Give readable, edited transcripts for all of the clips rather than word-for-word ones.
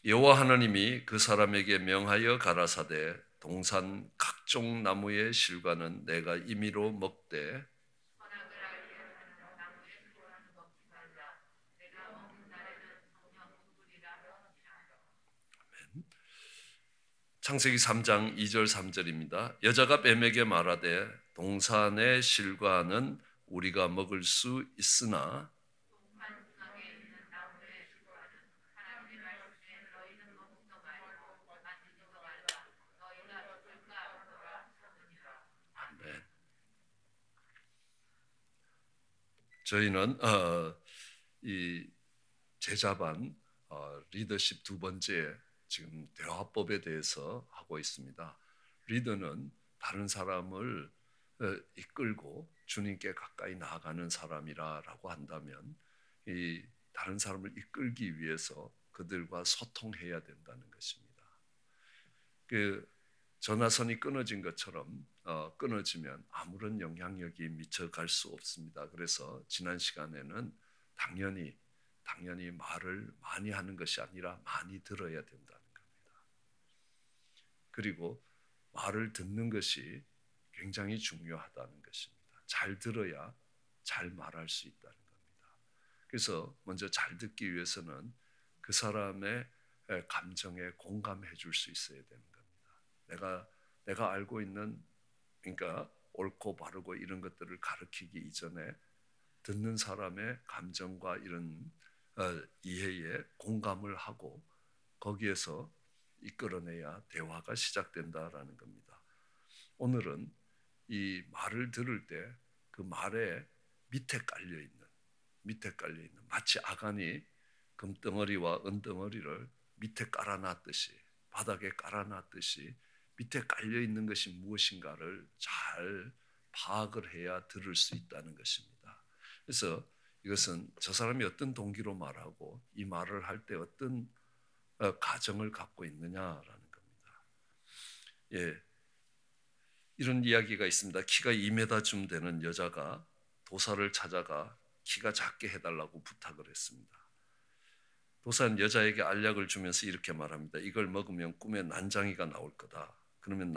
여호와 하나님이 그 사람에게 명하여 가라사대 동산 각종 나무의 실과는 내가 임의로 먹되 창세기 3장 2절 3절입니다. 여자가 뱀에게 말하되 동산의 실과는 우리가 먹을 수 있으나 아멘. 저희는 이 제자반 리더십 두 번째 지금 대화법에 대해서 하고 있습니다. 리더는 다른 사람을 이끌고 주님께 가까이 나아가는 사람이라고 한다면 이 다른 사람을 이끌기 위해서 그들과 소통해야 된다는 것입니다. 그 전화선이 끊어진 것처럼 끊어지면 아무런 영향력이 미쳐갈 수 없습니다. 그래서 지난 시간에는 당연히 말을 많이 하는 것이 아니라 많이 들어야 된다는 겁니다. 그리고 말을 듣는 것이 굉장히 중요하다는 것입니다. 잘 들어야 잘 말할 수 있다는 겁니다. 그래서 먼저 잘 듣기 위해서는 그 사람의 감정에 공감해 줄 수 있어야 되는 겁니다. 내가 알고 있는 그러니까 옳고 바르고 이런 것들을 가르치기 이전에 듣는 사람의 감정과 이런 이해에 공감을 하고 거기에서 이끌어내야 대화가 시작된다라는 겁니다. 오늘은 이 말을 들을 때 그 말에 밑에 깔려 있는 마치 아간이 금덩어리와 은덩어리를 밑에 깔아놨듯이 바닥에 깔아놨듯이 밑에 깔려 있는 것이 무엇인가를 잘 파악을 해야 들을 수 있다는 것입니다. 그래서 이것은 저 사람이 어떤 동기로 말하고 이 말을 할 때 어떤 가정을 갖고 있느냐라는 겁니다. 예, 이런 이야기가 있습니다. 키가 2m쯤 되는 여자가 도사를 찾아가 키가 작게 해달라고 부탁을 했습니다. 도사는 여자에게 알약을 주면서 이렇게 말합니다. 이걸 먹으면 꿈에 난장이가 나올 거다. 그러면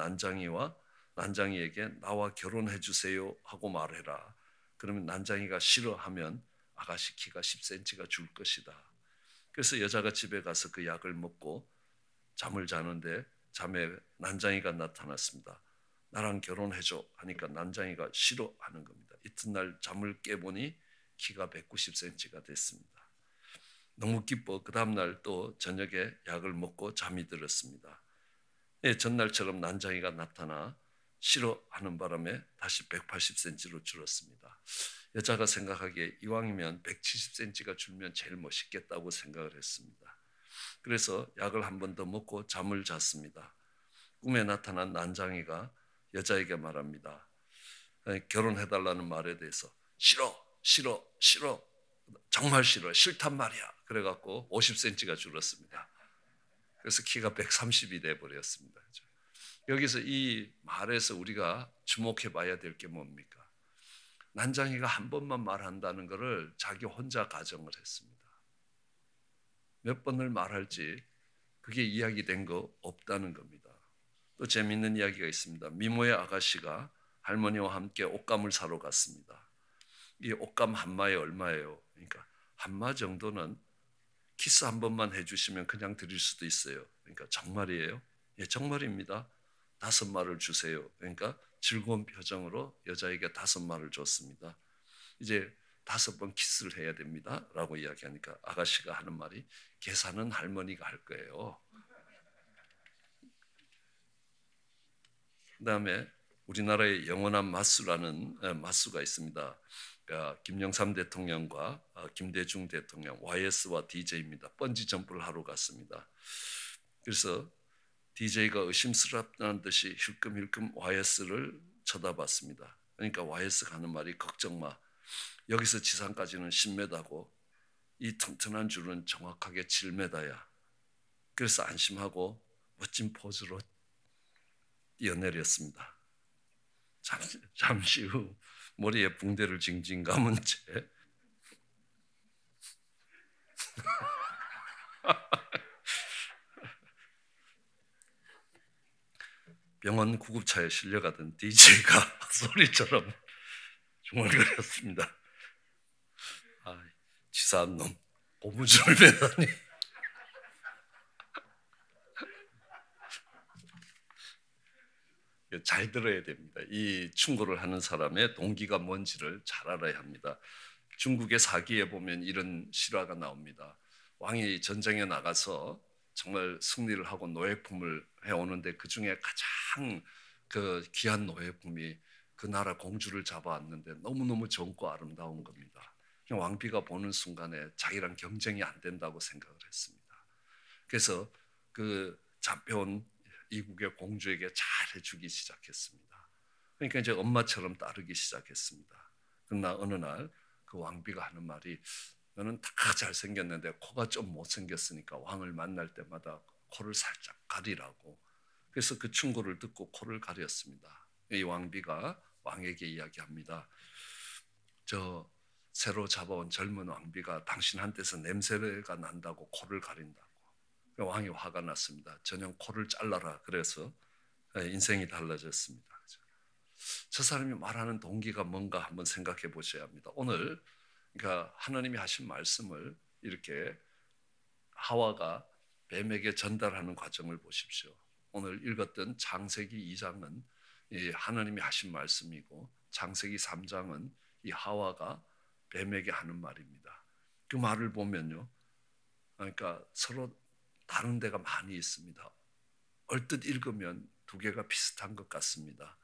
난장이에게 나와 결혼해 주세요 하고 말해라. 그러면 난장이가 싫어하면 아가씨 키가 10cm가 줄 것이다. 그래서 여자가 집에 가서 그 약을 먹고 잠을 자는데 잠에 난장이가 나타났습니다. 나랑 결혼해줘 하니까 난장이가 싫어하는 겁니다. 이튿날 잠을 깨보니 키가 190cm가 됐습니다. 너무 기뻐 그 다음날 또 저녁에 약을 먹고 잠이 들었습니다. 예, 전날처럼 난장이가 나타나 싫어하는 바람에 다시 180cm로 줄었습니다. 여자가 생각하기에 이왕이면 170cm가 줄면 제일 멋있겠다고 생각을 했습니다. 그래서 약을 한 번 더 먹고 잠을 잤습니다. 꿈에 나타난 난장이가 여자에게 말합니다. 결혼해달라는 말에 대해서 싫어 정말 싫어 싫단 말이야. 그래갖고 50cm가 줄었습니다. 그래서 키가 130이 돼버렸습니다. 여기서 이 말에서 우리가 주목해 봐야 될 게 뭡니까? 난장이가 한 번만 말한다는 것을 자기 혼자 가정을 했습니다. 몇 번을 말할지 그게 이야기된 거 없다는 겁니다. 또 재미있는 이야기가 있습니다. 미모의 아가씨가 할머니와 함께 옷감을 사러 갔습니다. 이 옷감 한 마에 얼마예요? 그러니까 한 마 정도는 키스 한 번만 해주시면 그냥 드릴 수도 있어요. 그러니까 정말이에요? 예, 정말입니다. 5마를 주세요. 그러니까 즐거운 표정으로 여자에게 5마를 줬습니다. 이제 5번 키스를 해야 됩니다 라고 이야기하니까 아가씨가 하는 말이 계산은 할머니가 할 거예요. 그 다음에 우리나라의 영원한 마수라는 마수가 있습니다. 그러니까 김영삼 대통령과 김대중 대통령 YS와 DJ입니다. 번지 점프를 하러 갔습니다. 그래서 DJ가 의심스럽다는 듯이 힐끔힐끔 YS를 쳐다봤습니다. 그러니까 YS가 하는 말이 걱정 마. 여기서 지상까지는 10m고 이 튼튼한 줄은 정확하게 7m야. 그래서 안심하고 멋진 포즈로 뛰어내렸습니다. 잠시 후 머리에 붕대를 징징 감은 채 병원 구급차에 실려가던 DJ가 소리처럼 중얼거렸습니다. 아, 치사한 놈, 고무줄을 매다니. 잘 들어야 됩니다. 이 충고를 하는 사람의 동기가 뭔지를 잘 알아야 합니다. 중국의 사기에 보면 이런 실화가 나옵니다. 왕이 전쟁에 나가서 정말 승리를 하고 노예품을 해오는데 그 중에 가장 그 귀한 노예품이 그 나라 공주를 잡아왔는데 너무너무 젊고 아름다운 겁니다. 왕비가 보는 순간에 자기랑 경쟁이 안 된다고 생각을 했습니다. 그래서 그 잡혀온 이국의 공주에게 잘 해주기 시작했습니다. 그러니까 이제 엄마처럼 따르기 시작했습니다. 그러나 어느 날 그 왕비가 하는 말이, 너는 다 잘생겼는데 코가 좀 못생겼으니까 왕을 만날 때마다 코를 살짝 가리라고. 그래서 그 충고를 듣고 코를 가렸습니다. 이 왕비가 왕에게 이야기합니다. 저 새로 잡아온 젊은 왕비가 당신한테서 냄새가 난다고 코를 가린다고. 왕이 화가 났습니다. 저녁 코를 잘라라. 그래서 인생이 달라졌습니다. 저 사람이 말하는 동기가 뭔가 한번 생각해 보셔야 합니다. 오늘 그러니까 하나님이 하신 말씀을 이렇게 하와가 뱀에게 전달하는 과정을 보십시오. 오늘 읽었던 창세기 2장은 하나님이 하신 말씀이고, 창세기 3장은 이 하와가 뱀에게 하는 말입니다. 그 말을 보면요, 그러니까 서로 다른 데가 많이 있습니다. 얼뜻 읽으면 두 개가 비슷한 것 같습니다.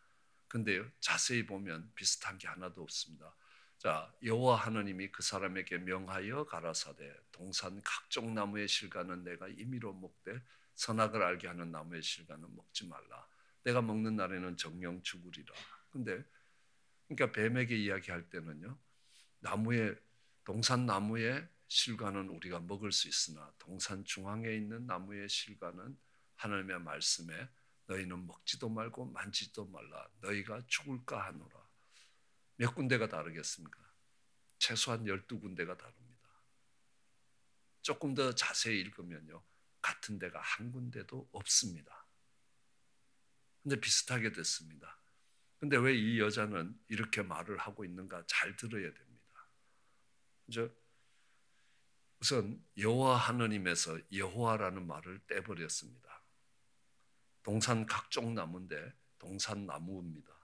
근데요, 자세히 보면 비슷한 게 하나도 없습니다. 자, 여호와 하나님이 그 사람에게 명하여 가라사대 동산 각종 나무의 실과는 내가 임의로 먹되 선악을 알게 하는 나무의 실과는 먹지 말라. 내가 먹는 날에는 정령 죽으리라. 근데 그러니까 뱀에게 이야기할 때는요, 동산 나무의 실과는 우리가 먹을 수 있으나 동산 중앙에 있는 나무의 실과는 하나님의 말씀에 너희는 먹지도 말고 만지지도 말라. 너희가 죽을까 하노라. 몇 군데가 다르겠습니까? 최소한 12군데가 다릅니다. 조금 더 자세히 읽으면요, 같은 데가 한 군데도 없습니다. 근데 비슷하게 됐습니다. 근데 왜 이 여자는 이렇게 말을 하고 있는가 잘 들어야 됩니다. 우선 여호와 하나님에서 여호와라는 말을 떼버렸습니다. 동산 각종 나무인데 동산 나무입니다.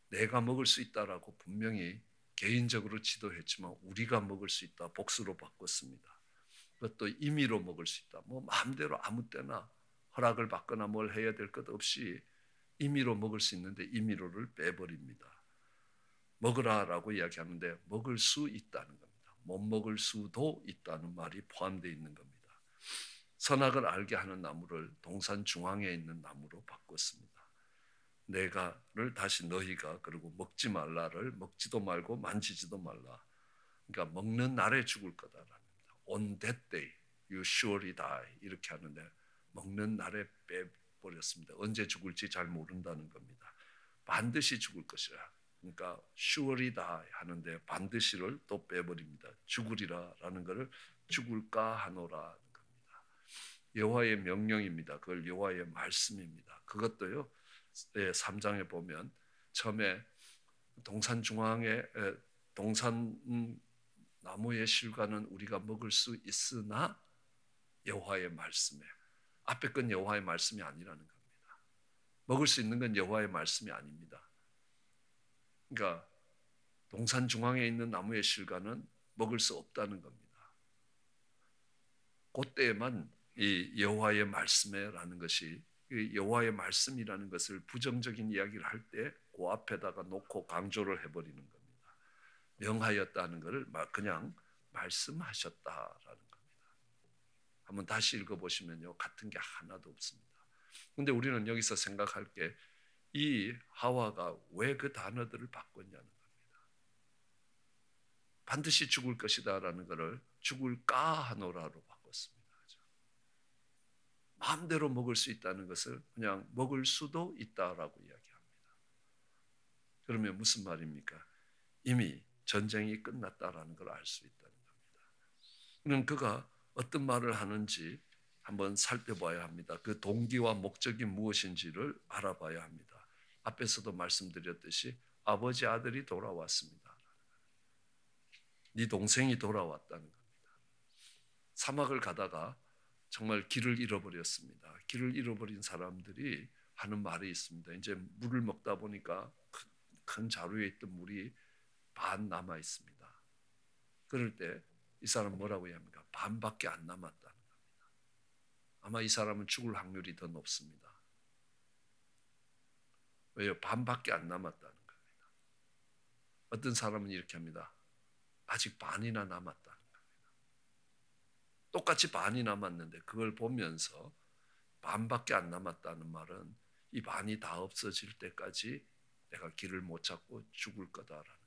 내가 먹을 수 있다라고 분명히 개인적으로 지도했지만 우리가 먹을 수 있다 복수로 바꿨습니다. 그것도 임의로 먹을 수 있다. 뭐 마음대로 아무 때나 허락을 받거나 뭘 해야 될 것 없이 임의로 먹을 수 있는데 임의로를 빼버립니다. 먹으라라고 이야기하는데 먹을 수 있다는 겁니다. 못 먹을 수도 있다는 말이 포함되어 있는 겁니다. 선악을 알게 하는 나무를 동산 중앙에 있는 나무로 바꿨습니다. 내가를 다시 너희가, 그리고 먹지 말라를 먹지도 말고 만지지도 말라. 그러니까 먹는 날에 죽을 거다라는 겁니다. On that day you surely die 이렇게 하는데 먹는 날에 빼버렸습니다. 언제 죽을지 잘 모른다는 겁니다. 반드시 죽을 것이라. 그러니까 surely die 하는데 반드시를 또 빼버립니다. 죽으리라라는 것을 죽을까 하노라. 여호와의 명령입니다. 그걸 여호와의 말씀입니다. 그것도요, 3장에 보면 처음에 동산 중앙에 동산 나무의 실과는 우리가 먹을 수 있으나 여호와의 말씀에, 앞에 건 여호와의 말씀이 아니라는 겁니다. 먹을 수 있는 건 여호와의 말씀이 아닙니다. 그러니까 동산 중앙에 있는 나무의 실과는 먹을 수 없다는 겁니다. 그때만 이 여호와의 말씀에라는 것이, 여호와의 말씀이라는 것을 부정적인 이야기를 할 때 그 앞에다가 놓고 강조를 해버리는 겁니다. 명하였다는 것을 그냥 말씀하셨다라는 겁니다. 한번 다시 읽어보시면요, 같은 게 하나도 없습니다. 그런데 우리는 여기서 생각할 게 이 하와가 왜 그 단어들을 바꿨냐는 겁니다. 반드시 죽을 것이다라는 것을 죽을까 하노라로 바꿨습니다. 마음대로 먹을 수 있다는 것을 그냥 먹을 수도 있다라고 이야기합니다. 그러면 무슨 말입니까? 이미 전쟁이 끝났다라는 걸 알 수 있다는 겁니다. 그럼 그가 어떤 말을 하는지 한번 살펴봐야 합니다. 그 동기와 목적이 무엇인지를 알아봐야 합니다. 앞에서도 말씀드렸듯이 아버지 아들이 돌아왔습니다. 네 동생이 돌아왔다는 겁니다. 사막을 가다가 정말 길을 잃어버렸습니다. 길을 잃어버린 사람들이 하는 말이 있습니다. 이제 물을 먹다 보니까 큰 자루에 있던 물이 반 남아 있습니다. 그럴 때 이 사람 뭐라고 해야 합니까? 반밖에 안 남았다는 겁니다. 아마 이 사람은 죽을 확률이 더 높습니다. 왜요? 반밖에 안 남았다는 겁니다. 어떤 사람은 이렇게 합니다. 아직 반이나 남았다는 겁니다. 똑같이 반이 남았는데 그걸 보면서 반밖에 안 남았다는 말은 이 반이 다 없어질 때까지 내가 길을 못 찾고 죽을 거다라는 겁니다.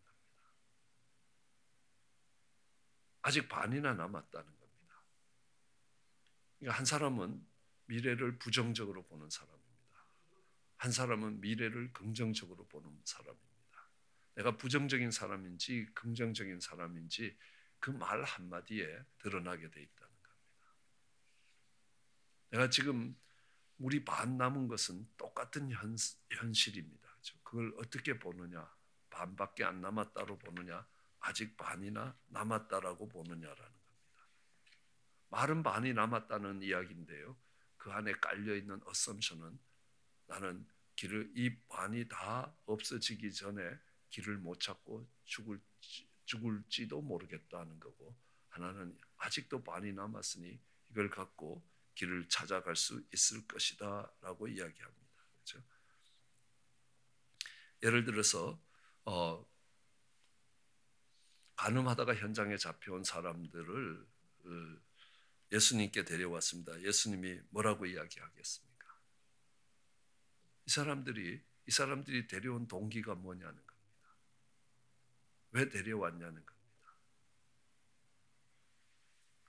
아직 반이나 남았다는 겁니다. 그러니까 한 사람은 미래를 부정적으로 보는 사람입니다. 한 사람은 미래를 긍정적으로 보는 사람입니다. 내가 부정적인 사람인지 긍정적인 사람인지 그 말 한마디에 드러나게 돼 있다는 겁니다. 내가 지금 우리 반 남은 것은 똑같은 현실입니다. 그걸 어떻게 보느냐? 반밖에 안 남았다로 보느냐? 아직 반이나 남았다라고 보느냐라는 겁니다. 말은 반이 남았다는 이야기인데요. 그 안에 깔려있는 어썸션은 나는 이 반이 다 없어지기 전에 길을 못 찾고 죽을지도 모르겠다는 거고, 하나는 아직도 반이 남았으니 이걸 갖고 길을 찾아갈 수 있을 것이다 라고 이야기합니다. 그렇죠? 예를 들어서 간음하다가 현장에 잡혀온 사람들을 예수님께 데려왔습니다. 예수님이 뭐라고 이야기하겠습니까? 이 사람들이 데려온 동기가 뭐냐는 겁니다. 왜 데려왔냐는 겁니다.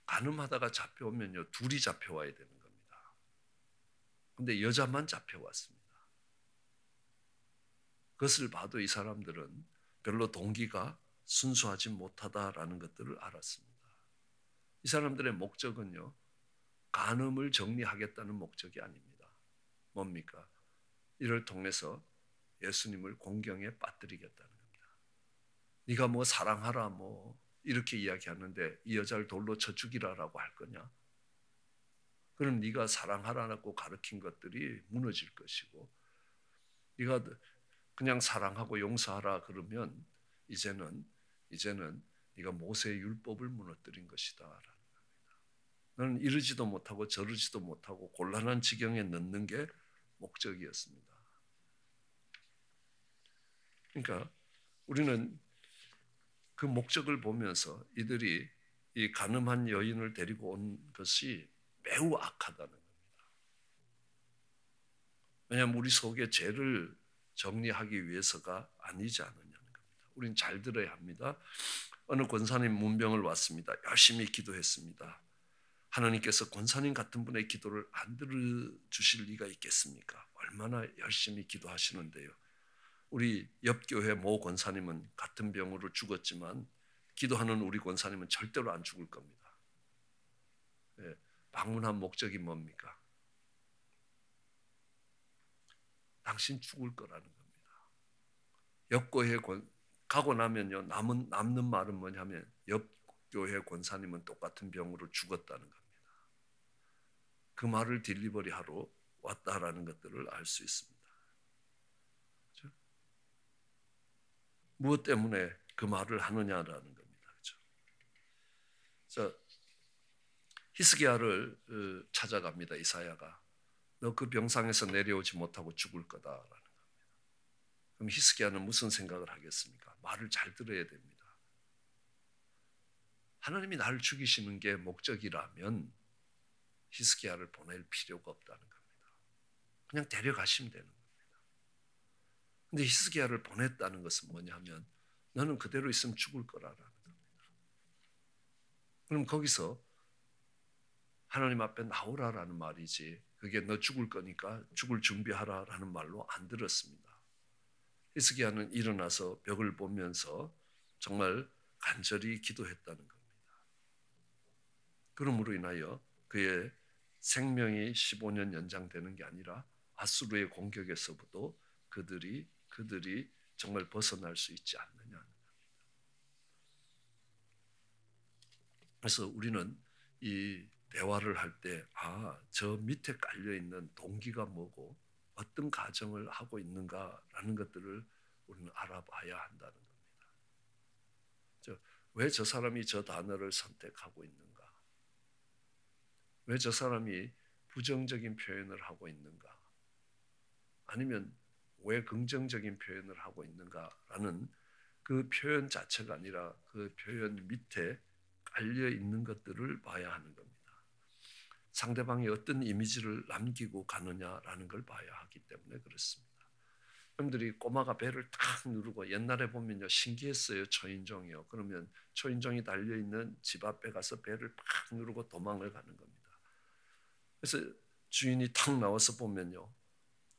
간음하다가 잡혀오면요, 둘이 잡혀와야 되는 겁니다. 근데 여자만 잡혀왔습니다. 그것을 봐도 이 사람들은 별로 동기가 순수하지 못하다라는 것들을 알았습니다. 이 사람들의 목적은요, 간음을 정리하겠다는 목적이 아닙니다. 뭡니까? 이를 통해서 예수님을 공경에 빠뜨리겠다는 겁니다. 네가 뭐 사랑하라 뭐 이렇게 이야기하는데 이 여자를 돌로 쳐 죽이라라고 할 거냐? 그럼 네가 사랑하라고 가르친 것들이 무너질 것이고, 네가 그냥 사랑하고 용서하라 그러면 이제는 네가 모세의 율법을 무너뜨린 것이다 라는 겁니다. 너는 이러지도 못하고 저러지도 못하고 곤란한 지경에 넣는 게 목적이었습니다. 그러니까 우리는 그 목적을 보면서 이들이 이 간음한 여인을 데리고 온 것이 매우 악하다는 겁니다. 왜냐하면 우리 속에 죄를 정리하기 위해서가 아니지 않느냐는 겁니다. 우린 잘 들어야 합니다. 어느 권사님 문병을 왔습니다. 열심히 기도했습니다. 하나님께서 권사님 같은 분의 기도를 안 들어주실 리가 있겠습니까? 얼마나 열심히 기도하시는데요. 우리 옆 교회 모 권사님은 같은 병으로 죽었지만 기도하는 우리 권사님은 절대로 안 죽을 겁니다. 예, 방문한 목적이 뭡니까? 당신 죽을 거라는 겁니다. 옆 교회 가고 나면요, 남는 말은 뭐냐면 옆 교회 권사님은 똑같은 병으로 죽었다는 겁니다. 그 말을 딜리버리 하러 왔다라는 것들을 알 수 있습니다. 그렇죠? 무엇 때문에 그 말을 하느냐라는 겁니다. 그렇죠? 자, 히스기야를 찾아갑니다. 이사야가. 너 그 병상에서 내려오지 못하고 죽을 거다라는 겁니다. 그럼 히스기야는 무슨 생각을 하겠습니까? 말을 잘 들어야 됩니다. 하나님이 나를 죽이시는 게 목적이라면 히스기야를 보낼 필요가 없다는 겁니다. 그냥 데려가시면 되는 겁니다. 근데 히스기야를 보냈다는 것은 뭐냐면 너는 그대로 있으면 죽을 거라는 겁니다. 그럼 거기서 하나님 앞에 나오라라는 말이지 그게 너 죽을 거니까 죽을 준비하라라는 말로 안 들었습니다. 히스기야는 일어나서 벽을 보면서 정말 간절히 기도했다는 겁니다. 그러므로 인하여 그의 생명이 15년 연장되는 게 아니라 아수르의 공격에서도 그들이 정말 벗어날 수 있지 않느냐. 그래서 우리는 이 대화를 할 때 저 밑에 깔려 있는 동기가 뭐고 어떤 가정을 하고 있는가라는 것들을 우리는 알아봐야 한다는 겁니다. 왜 저 사람이 저 단어를 선택하고 있는가? 왜 저 사람이 부정적인 표현을 하고 있는가? 아니면 왜 긍정적인 표현을 하고 있는가라는 그 표현 자체가 아니라 그 표현 밑에 깔려 있는 것들을 봐야 하는 겁니다. 상대방이 어떤 이미지를 남기고 가느냐라는 걸 봐야 하기 때문에 그렇습니다. 여러분들이 꼬마가 배를 탁 누르고 옛날에 보면요 신기했어요. 초인종이요. 그러면 초인종이 달려있는 집 앞에 가서 배를 팍 누르고 도망을 가는 겁니다. 그래서 주인이 탁 나와서 보면요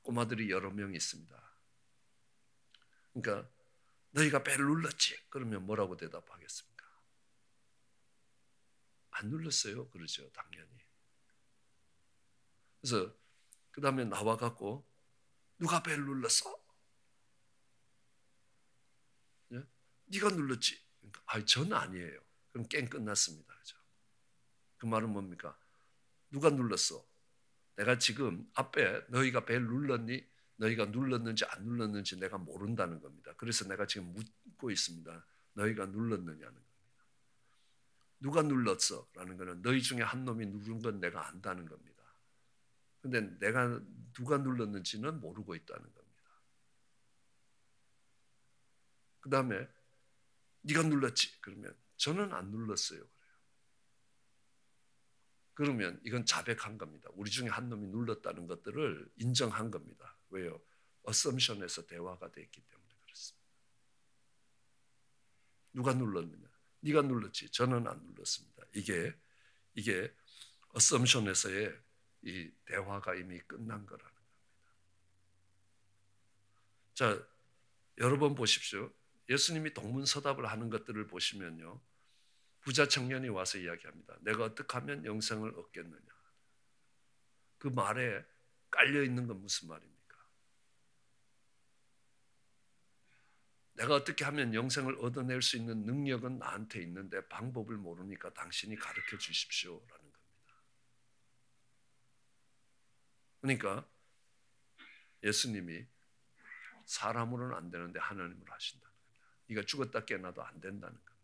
꼬마들이 여러 명 있습니다. 그러니까 너희가 배를 눌렀지? 그러면 뭐라고 대답하겠습니까? 안 눌렀어요. 그러죠 당연히. 그래서 그 다음에 나와갖고 누가 배를 눌렀어? 예? 네가 눌렀지? 그러니까, 전 아니에요. 그럼 게임 끝났습니다. 그죠? 그 말은 뭡니까? 누가 눌렀어? 내가 지금 앞에 너희가 배를 눌렀니? 너희가 눌렀는지 안 눌렀는지 내가 모른다는 겁니다. 그래서 내가 지금 묻고 있습니다. 너희가 눌렀느냐는 겁니다. 누가 눌렀어? 라는 것은 너희 중에 한 놈이 누른 건 내가 안다는 겁니다. 근데 내가 누가 눌렀는지는 모르고 있다는 겁니다. 그 다음에 네가 눌렀지? 그러면 저는 안 눌렀어요. 그래요. 그러면 이건 자백한 겁니다. 우리 중에 한 놈이 눌렀다는 것들을 인정한 겁니다. 왜요? 어썸션에서 대화가 됐기 때문에 그렇습니다. 누가 눌렀느냐? 네가 눌렀지. 저는 안 눌렀습니다. 이게 어썸션에서의 이 대화가 이미 끝난 거라는 겁니다. 자, 여러 번 보십시오. 예수님이 동문서답을 하는 것들을 보시면요. 부자 청년이 와서 이야기합니다. 내가 어떻게 하면 영생을 얻겠느냐. 그 말에 깔려 있는 건 무슨 말입니까? 내가 어떻게 하면 영생을 얻어낼 수 있는 능력은 나한테 있는데 방법을 모르니까 당신이 가르쳐 주십시오라는 겁니다. 그러니까 예수님이 사람으로는 안 되는데 하나님으로 하신다는 겁니다. 네가 죽었다 깨어나도 안 된다는 겁니다.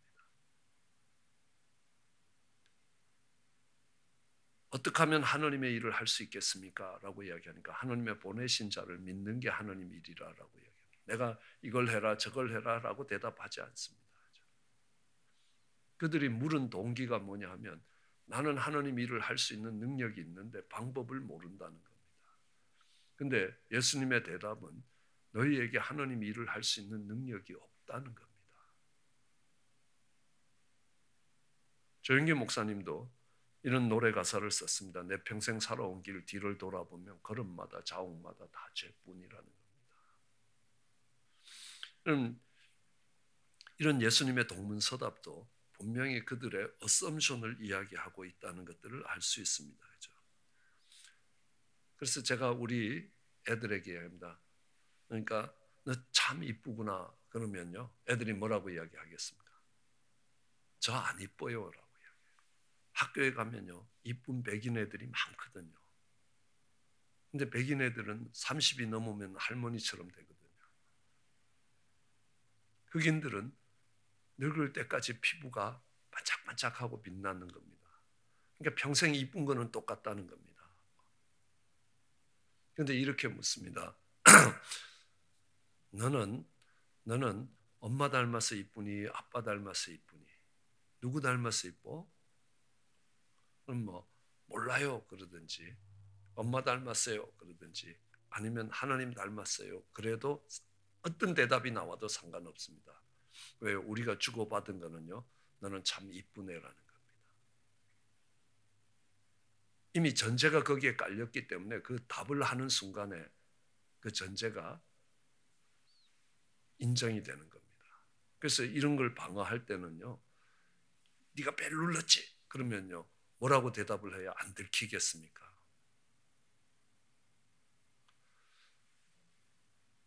어떻게 하면 하나님의 일을 할 수 있겠습니까? 라고 이야기하니까 하나님의 보내신 자를 믿는 게 하나님 일이라고 이야기합니다. 내가 이걸 해라 저걸 해라 라고 대답하지 않습니다. 그들이 물은 동기가 뭐냐 하면 나는 하나님 일을 할 수 있는 능력이 있는데 방법을 모른다는 겁니다. 근데 예수님의 대답은 너희에게 하나님 일을 할 수 있는 능력이 없다는 겁니다. 조영기 목사님도 이런 노래 가사를 썼습니다. 내 평생 살아온 길 뒤를 돌아보면 걸음마다 자옥마다 다 죄뿐이라는 겁니다. 이런 예수님의 동문서답도 분명히 그들의 어썸션을 이야기하고 있다는 것들을 알 수 있습니다. 그렇죠? 그래서 제가 우리 애들에게 합니다. 그러니까 너 참 이쁘구나 그러면요 애들이 뭐라고 이야기하겠습니까? 저 안 이뻐요 라고 이야기해요. 학교에 가면요 이쁜 백인 애들이 많거든요. 근데 백인 애들은 30이 넘으면 할머니처럼 되거든요. 흑인들은 늙을 때까지 피부가 반짝반짝하고 빛나는 겁니다. 그러니까 평생 이쁜 거는 똑같다는 겁니다. 그런데 이렇게 묻습니다. 너는 엄마 닮아서 이쁘니 아빠 닮아서 이쁘니 누구 닮아서 이뻐? 그럼 뭐 몰라요 그러든지 엄마 닮았어요 그러든지 아니면 하나님 닮았어요. 그래도 어떤 대답이 나와도 상관없습니다. 왜? 우리가 주고받은 거는요 너는 참 이쁜 애라는 겁니다. 이미 전제가 거기에 깔렸기 때문에 그 답을 하는 순간에 그 전제가 인정이 되는 겁니다. 그래서 이런 걸 방어할 때는요 네가 배를 눌렀지? 그러면요 뭐라고 대답을 해야 안 들키겠습니까?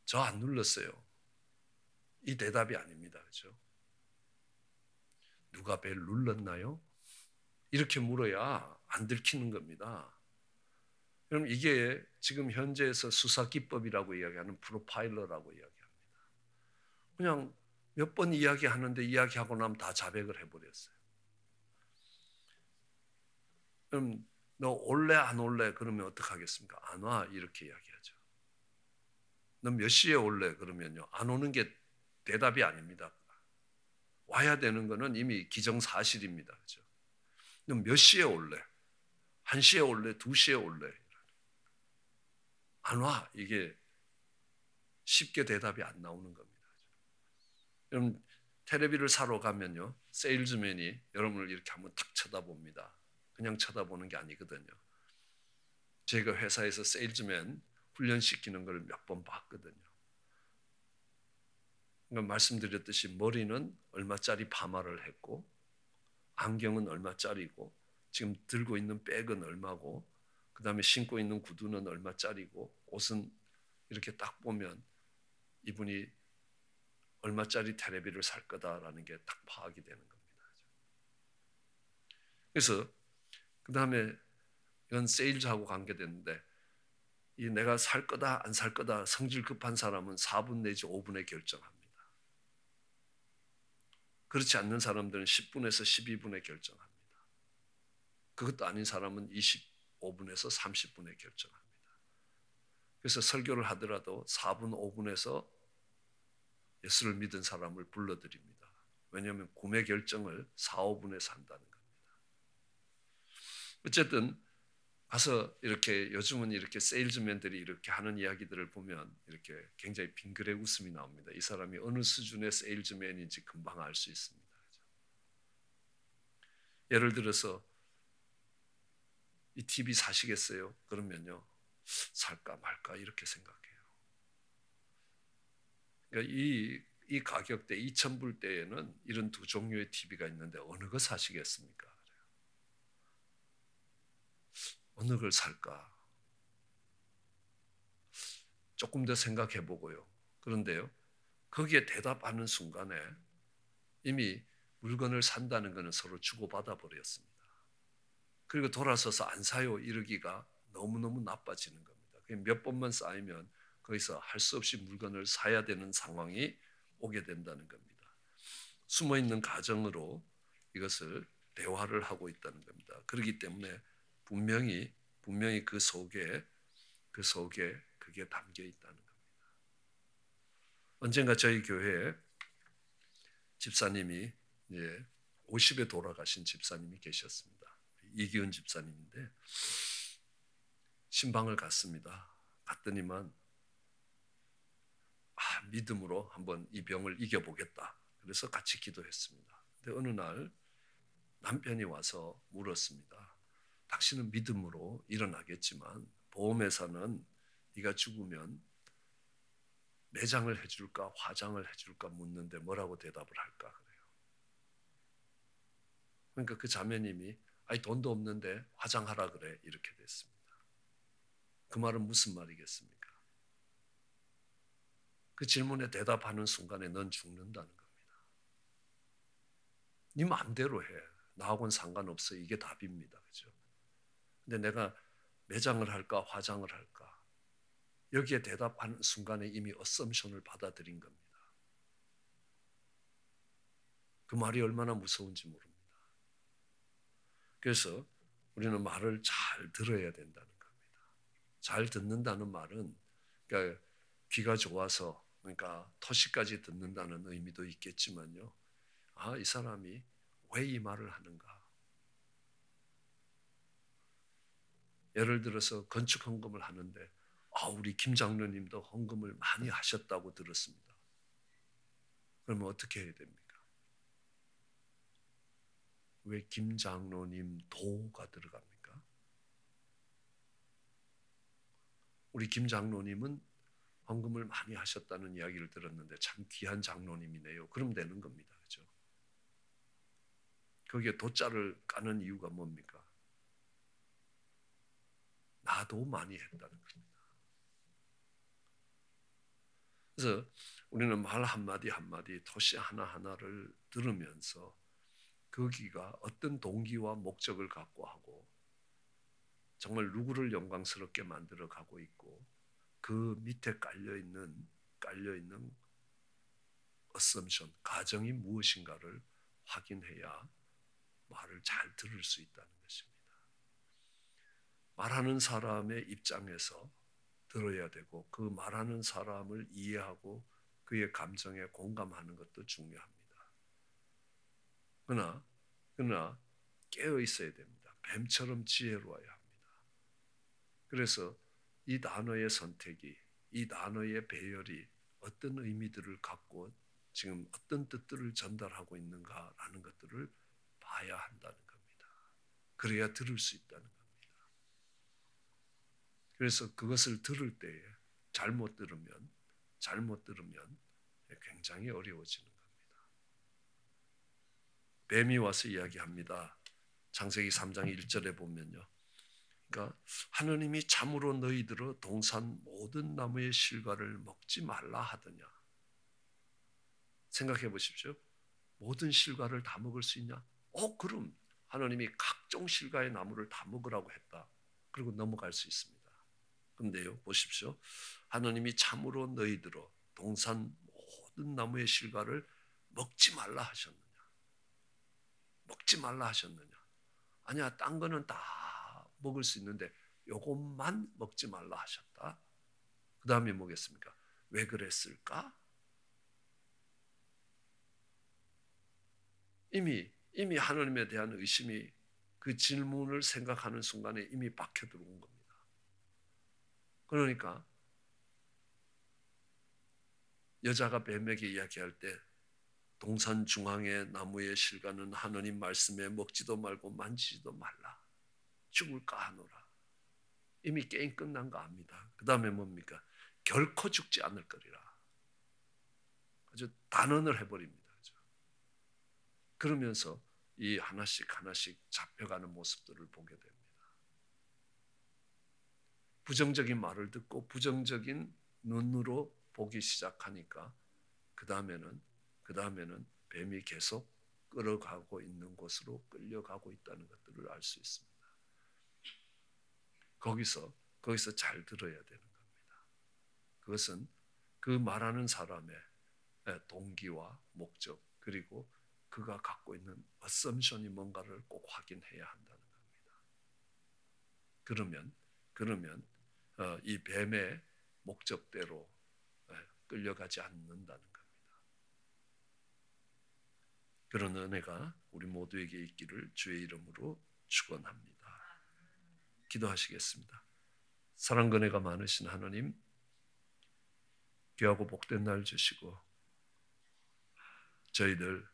저 안 눌렀어요. 이 대답이 아닙니다. 그렇죠? 누가 벨 눌렀나요? 이렇게 물어야 안 들키는 겁니다. 그럼 이게 지금 현재에서 수사기법이라고 이야기하는 프로파일러라고 이야기합니다. 그냥 몇 번 이야기하는데 이야기하고 나면 다 자백을 해버렸어요. 그럼 너 올래 안 올래? 그러면 어떡하겠습니까? 안 와 이렇게 이야기하죠. 너 몇 시에 올래? 그러면요. 안 오는 게 대답이 아닙니다. 와야 되는 거는 이미 기정사실입니다. 그죠? 너 몇 시에 올래? 1시에 올래? 2시에 올래? 안 와. 이게 쉽게 대답이 안 나오는 겁니다. 여러분 텔레비를 사러 가면요. 세일즈맨이 여러분을 이렇게 한번 탁 쳐다봅니다. 그냥 쳐다보는 게 아니거든요. 제가 회사에서 세일즈맨 훈련시키는 걸 몇 번 봤거든요. 그러니까 말씀드렸듯이 머리는 얼마짜리 파마를 했고 안경은 얼마짜리고 지금 들고 있는 백은 얼마고 그 다음에 신고 있는 구두는 얼마짜리고 옷은 이렇게 딱 보면 이분이 얼마짜리 텔레비를 살 거다라는 게 딱 파악이 되는 겁니다. 그래서 그 다음에 이건 세일즈하고 관계됐는데 이 내가 살 거다 안 살 거다 성질 급한 사람은 4분 내지 5분에 결정합니다. 그렇지 않는 사람들은 10분에서 12분에 결정합니다. 그것도 아닌 사람은 25분에서 30분에 결정합니다. 그래서 설교를 하더라도 4분, 5분에서 예수를 믿은 사람을 불러드립니다. 왜냐하면 구매 결정을 4, 5분에서 한다는 겁니다. 어쨌든 가서 이렇게 요즘은 이렇게 세일즈맨들이 이렇게 하는 이야기들을 보면 이렇게 굉장히 빙그레 웃음이 나옵니다. 이 사람이 어느 수준의 세일즈맨인지 금방 알 수 있습니다. 예를 들어서 이 TV 사시겠어요? 그러면요. 살까 말까 이렇게 생각해요. 그러니까 이 가격대 2,000불대에는 이런 두 종류의 TV가 있는데 어느 거 사시겠습니까? 어느 걸 살까? 조금 더 생각해 보고요. 그런데요. 거기에 대답하는 순간에 이미 물건을 산다는 것은 서로 주고받아 버렸습니다. 그리고 돌아서서 안 사요 이러기가 너무너무 나빠지는 겁니다. 몇 번만 쌓이면 거기서 할 수 없이 물건을 사야 되는 상황이 오게 된다는 겁니다. 숨어있는 가정으로 이것을 대화를 하고 있다는 겁니다. 그렇기 때문에 분명히 그 속에 그게 담겨 있다는 겁니다. 언젠가 저희 교회에 집사님이 50에 돌아가신 집사님이 계셨습니다. 이기훈 집사님인데 신방을 갔습니다. 갔더니만 믿음으로 한번 이 병을 이겨보겠다. 그래서 같이 기도했습니다. 근데 어느 날 남편이 와서 물었습니다. 당신은 믿음으로 일어나겠지만 보험회사는 네가 죽으면 매장을 해줄까 화장을 해줄까 묻는데 뭐라고 대답을 할까 그래요. 그러니까 그 자매님이 아니 돈도 없는데 화장하라 그래 이렇게 됐습니다. 그 말은 무슨 말이겠습니까? 그 질문에 대답하는 순간에 넌 죽는다는 겁니다. 네 마음대로 해. 나하고는 상관없어. 이게 답입니다. 그죠? 근데 내가 매장을 할까 화장을 할까 여기에 대답하는 순간에 이미 어썸션을 받아들인 겁니다. 그 말이 얼마나 무서운지 모릅니다. 그래서 우리는 말을 잘 들어야 된다는 겁니다. 잘 듣는다는 말은 그러니까 귀가 좋아서 그러니까 토시까지 듣는다는 의미도 있겠지만요. 이 사람이 왜 이 말을 하는가? 예를 들어서 건축 헌금을 하는데 우리 김 장로님도 헌금을 많이 하셨다고 들었습니다. 그러면 어떻게 해야 됩니까? 왜 김 장로님 도가 들어갑니까? 우리 김 장로님은 헌금을 많이 하셨다는 이야기를 들었는데 참 귀한 장로님이네요. 그럼 되는 겁니다. 그죠? 거기에 도자를 까는 이유가 뭡니까? 나도 많이 했다는 겁니다. 그래서 우리는 말 한마디 한마디, 토시 하나하나를 들으면서 거기가 어떤 동기와 목적을 갖고 하고 정말 누구를 영광스럽게 만들어 가고 있고 그 밑에 깔려 있는 어썸션, 가정이 무엇인가를 확인해야 말을 잘 들을 수 있다는 것입니다. 말하는 사람의 입장에서 들어야 되고 그 말하는 사람을 이해하고 그의 감정에 공감하는 것도 중요합니다. 그러나 깨어 있어야 됩니다. 뱀처럼 지혜로워야 합니다. 그래서 이 단어의 선택이, 이 단어의 배열이 어떤 의미들을 갖고 지금 어떤 뜻들을 전달하고 있는가라는 것들을 봐야 한다는 겁니다. 그래야 들을 수 있다는 겁니다. 그래서 그것을 들을 때에 잘못 들으면 굉장히 어려워지는 겁니다. 뱀이 와서 이야기합니다. 창세기 3장 1절에 보면요. 그러니까 하느님이 참으로 너희들어 동산 모든 나무의 실과를 먹지 말라 하더냐. 생각해 보십시오. 모든 실과를 다 먹을 수 있냐? 그럼 하느님이 각종 실과의 나무를 다 먹으라고 했다. 그리고 넘어갈 수 있습니다. 그런데요, 보십시오. 하느님이 참으로 너희들어 동산 모든 나무의 실과를 먹지 말라 하셨느냐? 먹지 말라 하셨느냐? 아니야, 딴 거는 다 먹을 수 있는데 요것만 먹지 말라 하셨다. 그 다음에 뭐겠습니까? 왜 그랬을까? 이미 하느님에 대한 의심이 그 질문을 생각하는 순간에 이미 박혀 들어온 겁니다. 그러니까 여자가 뱀에게 이야기할 때 동산 중앙의 나무의 실과는 하느님 말씀에 먹지도 말고 만지지도 말라. 죽을까 하노라. 이미 게임 끝난 거 압니다. 그 다음에 뭡니까? 결코 죽지 않을 거리라. 아주 단언을 해버립니다. 그러면서 이 하나씩 잡혀가는 모습들을 보게 됩니다. 부정적인 말을 듣고 부정적인 눈으로 보기 시작하니까 그 다음에는 뱀이 계속 끌어가고 있는 곳으로 끌려가고 있다는 것들을 알 수 있습니다. 거기서 잘 들어야 되는 겁니다. 그것은 그 말하는 사람의 동기와 목적 그리고 그가 갖고 있는 어썸션이 뭔가를 꼭 확인해야 한다는 겁니다. 그러면 이 뱀의 목적대로 끌려가지 않는다는 겁니다. 그런 은혜가 우리 모두에게 있기를 주의 이름으로 축원합니다. 기도하시겠습니다. 사랑 은혜가 많으신 하나님, 귀하고 복된 날 주시고 저희들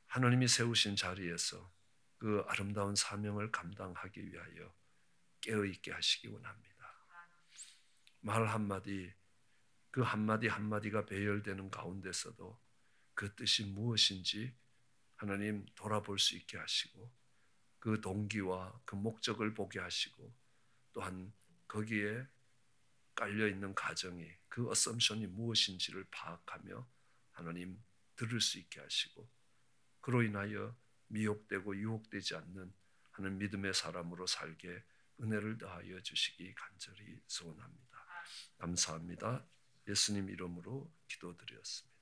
하나님이 세우신 자리에서 그 아름다운 사명을 감당하기 위하여 깨어있게 하시기 원합니다. 말 한마디, 그 한마디 한마디가 배열되는 가운데서도 그 뜻이 무엇인지 하나님 돌아볼 수 있게 하시고 그 동기와 그 목적을 보게 하시고 또한 거기에 깔려있는 가정이 그 어썸션이 무엇인지를 파악하며 하나님 들을 수 있게 하시고 그로 인하여 미혹되고 유혹되지 않는 하는 믿음의 사람으로 살게 은혜를 더하여 주시기 간절히 소원합니다. 감사합니다. 예수님 이름으로 기도드렸습니다.